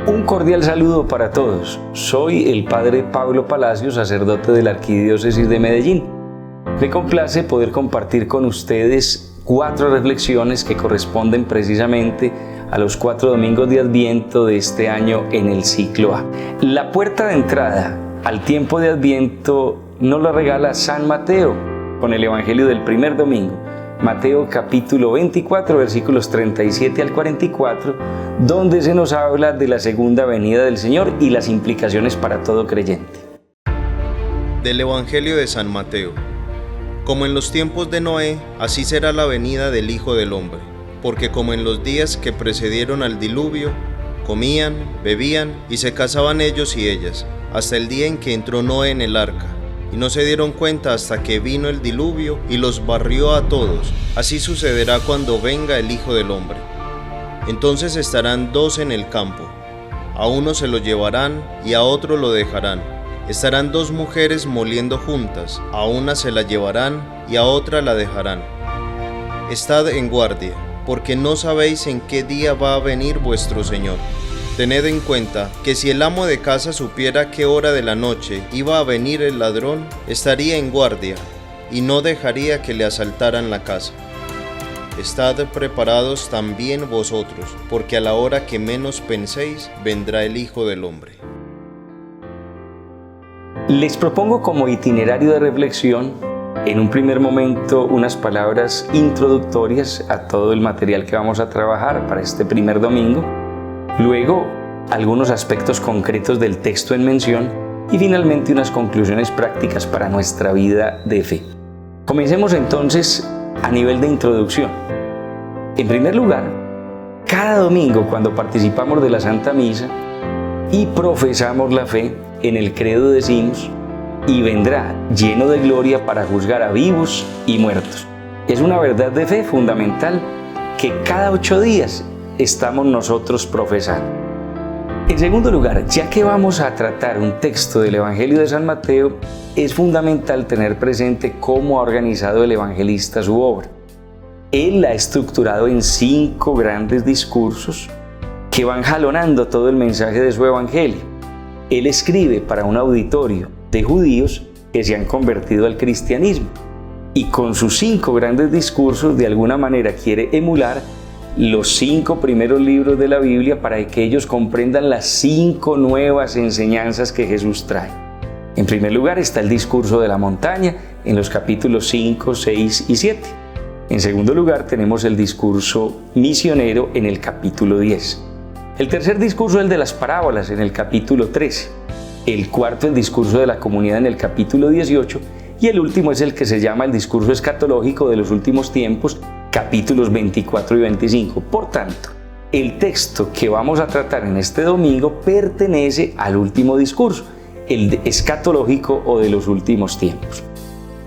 Un cordial saludo para todos. Soy el Padre Pablo Palacios, sacerdote de la Arquidiócesis de Medellín. Me complace poder compartir con ustedes 4 reflexiones que corresponden precisamente a los 4 domingos de Adviento de este año en el ciclo A. La puerta de entrada al tiempo de Adviento nos la regala San Mateo con el Evangelio del primer domingo. Mateo capítulo 24, versículos 37 al 44, donde se nos habla de la segunda venida del Señor y las implicaciones para todo creyente. Del Evangelio de San Mateo. Como en los tiempos de Noé, así será la venida del Hijo del Hombre. Porque como en los días que precedieron al diluvio, comían, bebían y se casaban ellos y ellas, hasta el día en que entró Noé en el arca. Y no se dieron cuenta hasta que vino el diluvio y los barrió a todos. Así sucederá cuando venga el Hijo del Hombre. Entonces estarán 2 en el campo. A uno se lo llevarán y a otro lo dejarán. Estarán 2 mujeres moliendo juntas. A una se la llevarán y a otra la dejarán. Estad en guardia, porque no sabéis en qué día va a venir vuestro Señor. Tened en cuenta que si el amo de casa supiera qué hora de la noche iba a venir el ladrón, estaría en guardia y no dejaría que le asaltaran la casa. Estad preparados también vosotros, porque a la hora que menos penséis, vendrá el Hijo del Hombre. Les propongo como itinerario de reflexión, en un primer momento, unas palabras introductorias a todo el material que vamos a trabajar para este primer domingo. Luego, algunos aspectos concretos del texto en mención y finalmente unas conclusiones prácticas para nuestra vida de fe. Comencemos entonces a nivel de introducción. En primer lugar, cada domingo cuando participamos de la Santa Misa y profesamos la fe, en el credo decimos: y vendrá lleno de gloria para juzgar a vivos y muertos. Es una verdad de fe fundamental que cada 8 días estamos nosotros profesando. En segundo lugar, ya que vamos a tratar un texto del Evangelio de San Mateo, es fundamental tener presente cómo ha organizado el evangelista su obra. Él la ha estructurado en 5 grandes discursos que van jalonando todo el mensaje de su evangelio. Él escribe para un auditorio de judíos que se han convertido al cristianismo y con sus 5 grandes discursos de alguna manera quiere emular los 5 primeros libros de la Biblia para que ellos comprendan las 5 nuevas enseñanzas que Jesús trae. En primer lugar está el discurso de la montaña en los capítulos 5, 6 y 7. En segundo lugar tenemos el discurso misionero en el capítulo 10. El tercer discurso es el de las parábolas en el capítulo 13. El cuarto el discurso de la comunidad en el capítulo 18 y el último es el que se llama el discurso escatológico de los últimos tiempos, capítulos 24 y 25. Por tanto, el texto que vamos a tratar en este domingo pertenece al último discurso, el escatológico o de los últimos tiempos.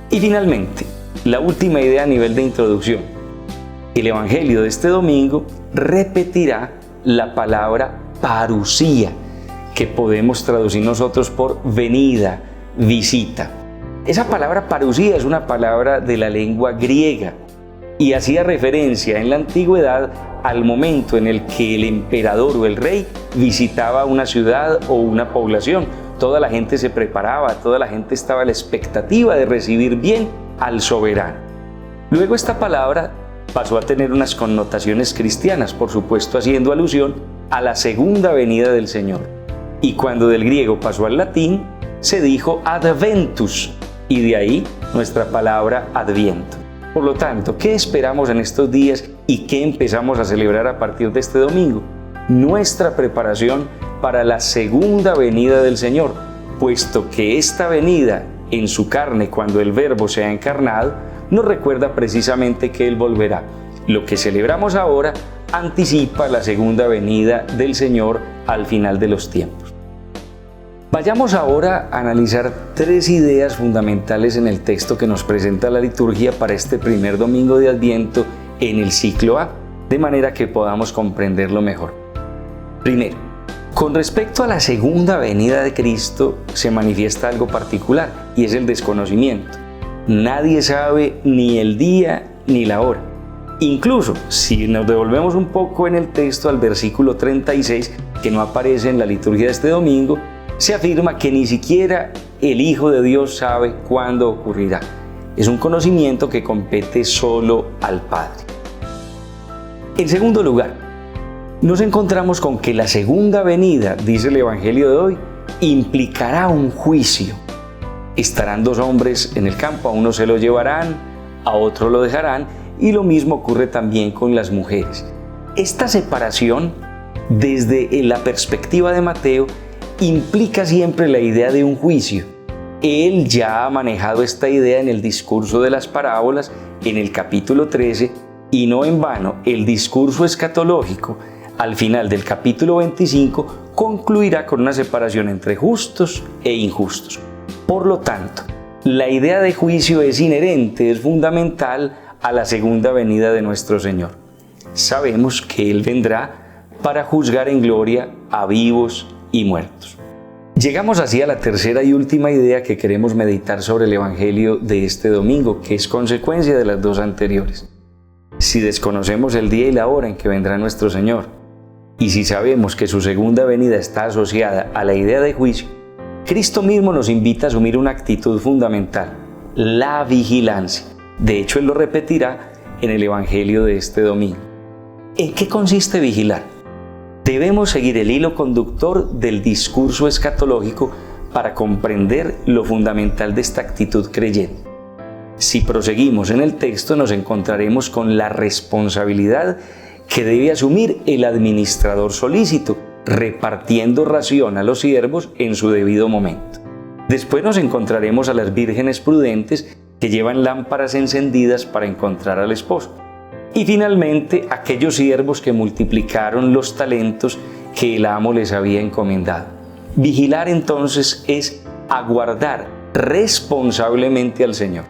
Y finalmente, la última idea a nivel de introducción. El Evangelio de este domingo repetirá la palabra parusía, que podemos traducir nosotros por venida, visita. Esa palabra parusía es una palabra de la lengua griega y hacía referencia en la antigüedad al momento en el que el emperador o el rey visitaba una ciudad o una población. Toda la gente se preparaba, toda la gente estaba a la expectativa de recibir bien al soberano. Luego esta palabra pasó a tener unas connotaciones cristianas, por supuesto haciendo alusión a la segunda venida del Señor. Y cuando del griego pasó al latín, se dijo adventus, y de ahí nuestra palabra adviento. Por lo tanto, ¿qué esperamos en estos días y qué empezamos a celebrar a partir de este domingo? Nuestra preparación para la segunda venida del Señor, puesto que esta venida en su carne, cuando el Verbo se ha encarnado, nos recuerda precisamente que Él volverá. Lo que celebramos ahora anticipa la segunda venida del Señor al final de los tiempos. Vayamos ahora a analizar 3 ideas fundamentales en el texto que nos presenta la liturgia para este primer domingo de Adviento en el ciclo A, de manera que podamos comprenderlo mejor. Primero, con respecto a la segunda venida de Cristo se manifiesta algo particular y es el desconocimiento. Nadie sabe ni el día ni la hora. Incluso si nos devolvemos un poco en el texto al versículo 36, que no aparece en la liturgia de este domingo, se afirma que ni siquiera el Hijo de Dios sabe cuándo ocurrirá. Es un conocimiento que compete solo al Padre. En segundo lugar, nos encontramos con que la segunda venida, dice el Evangelio de hoy, implicará un juicio. Estarán dos hombres en el campo, a uno se lo llevarán, a otro lo dejarán, y lo mismo ocurre también con las mujeres. Esta separación, desde la perspectiva de Mateo, implica siempre la idea de un juicio. Él ya ha manejado esta idea en el discurso de las parábolas, en el capítulo 13, y no en vano, el discurso escatológico, al final del capítulo 25, concluirá con una separación entre justos e injustos. Por lo tanto, la idea de juicio es inherente, es fundamental a la segunda venida de nuestro Señor. Sabemos que Él vendrá para juzgar en gloria a vivos y muertos. Llegamos así a la tercera y última idea que queremos meditar sobre el Evangelio de este domingo, que es consecuencia de las dos anteriores. Si desconocemos el día y la hora en que vendrá nuestro Señor, y si sabemos que su segunda venida está asociada a la idea de juicio, Cristo mismo nos invita a asumir una actitud fundamental, la vigilancia. De hecho, Él lo repetirá en el Evangelio de este domingo. ¿En qué consiste vigilar? Debemos seguir el hilo conductor del discurso escatológico para comprender lo fundamental de esta actitud creyente. Si proseguimos en el texto, nos encontraremos con la responsabilidad que debe asumir el administrador solícito, repartiendo ración a los siervos en su debido momento. Después nos encontraremos a las vírgenes prudentes que llevan lámparas encendidas para encontrar al esposo. Y finalmente, aquellos siervos que multiplicaron los talentos que el amo les había encomendado. Vigilar entonces es aguardar responsablemente al Señor.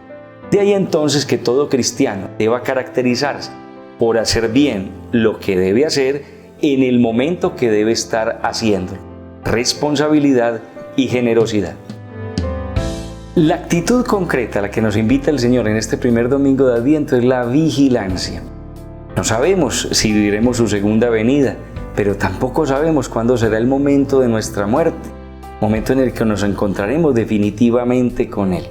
De ahí entonces que todo cristiano deba caracterizarse por hacer bien lo que debe hacer en el momento que debe estar haciéndolo. Responsabilidad y generosidad. La actitud concreta a la que nos invita el Señor en este primer domingo de Adviento es la vigilancia. No sabemos si viviremos su segunda venida, pero tampoco sabemos cuándo será el momento de nuestra muerte, momento en el que nos encontraremos definitivamente con Él.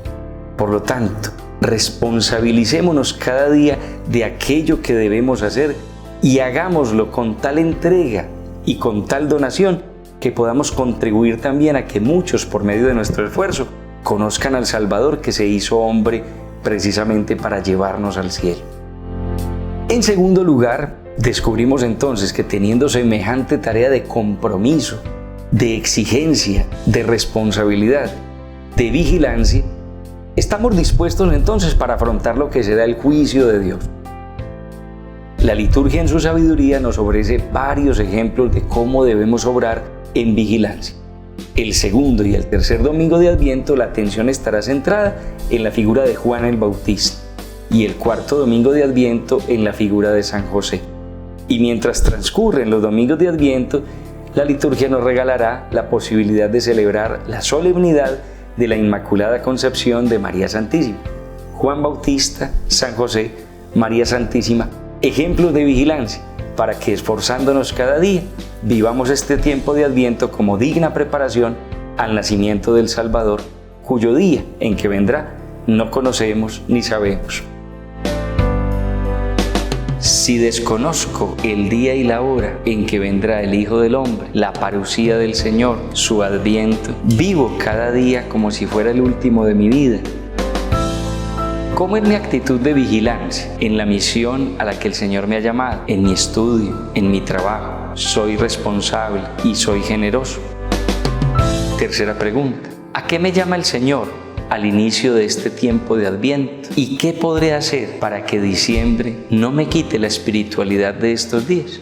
Por lo tanto, responsabilicémonos cada día de aquello que debemos hacer y hagámoslo con tal entrega y con tal donación que podamos contribuir también a que muchos, por medio de nuestro esfuerzo, conozcan al Salvador que se hizo hombre precisamente para llevarnos al cielo. En segundo lugar, descubrimos entonces que teniendo semejante tarea de compromiso, de exigencia, de responsabilidad, de vigilancia, estamos dispuestos entonces para afrontar lo que será el juicio de Dios. La liturgia en su sabiduría nos ofrece varios ejemplos de cómo debemos obrar en vigilancia. El segundo y el tercer domingo de Adviento la atención estará centrada en la figura de Juan el Bautista y el cuarto domingo de Adviento en la figura de San José. Y mientras transcurren los domingos de Adviento, la liturgia nos regalará la posibilidad de celebrar la solemnidad de la Inmaculada Concepción de María Santísima. Juan Bautista, San José, María Santísima, ejemplos de vigilancia, para que esforzándonos cada día, vivamos este tiempo de Adviento como digna preparación al nacimiento del Salvador, cuyo día en que vendrá no conocemos ni sabemos. Si desconozco el día y la hora en que vendrá el Hijo del Hombre, la parucía del Señor, su adviento, vivo cada día como si fuera el último de mi vida. ¿Cómo es mi actitud de vigilancia en la misión a la que el Señor me ha llamado? En mi estudio, en mi trabajo, ¿soy responsable y soy generoso? Tercera pregunta, ¿a qué me llama el Señor al inicio de este tiempo de Adviento? ¿Y qué podré hacer para que diciembre no me quite la espiritualidad de estos días?